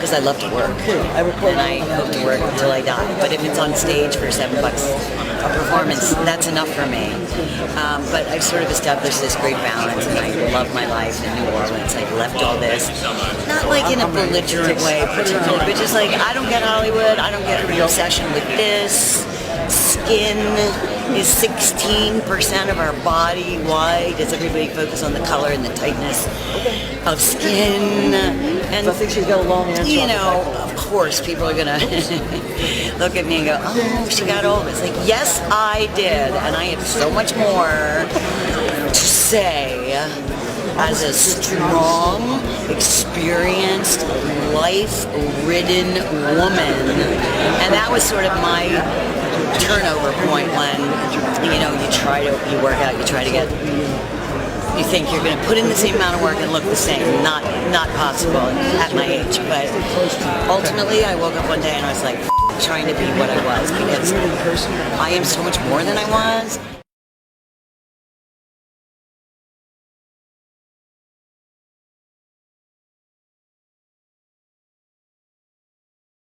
because I love to work, and I hope to work until I die. But if it's on stage for $7 a performance, that's enough for me. But I've sort of established this great balance, and I love my life in New Orleans. I left all this, not like in a belligerent way, particularly, but just like, I don't get Hollywood, I don't get an obsession with this. Skin is 16% of our body. Why does everybody focus on the color and the tightness of skin? And I think she's got a long answer. You know, of course, people are gonna look at me and go, "Oh, she got old." It's like, yes, I did, and I have so much more to say as a strong, experienced, life-ridden woman. And that was sort of my turnover point when, you know, you work out, you try to get, you think you're going to put in the same amount of work and look the same. Not possible at my age. But ultimately, I woke up one day and I was like, trying to be what I was, because I am so much more than I was.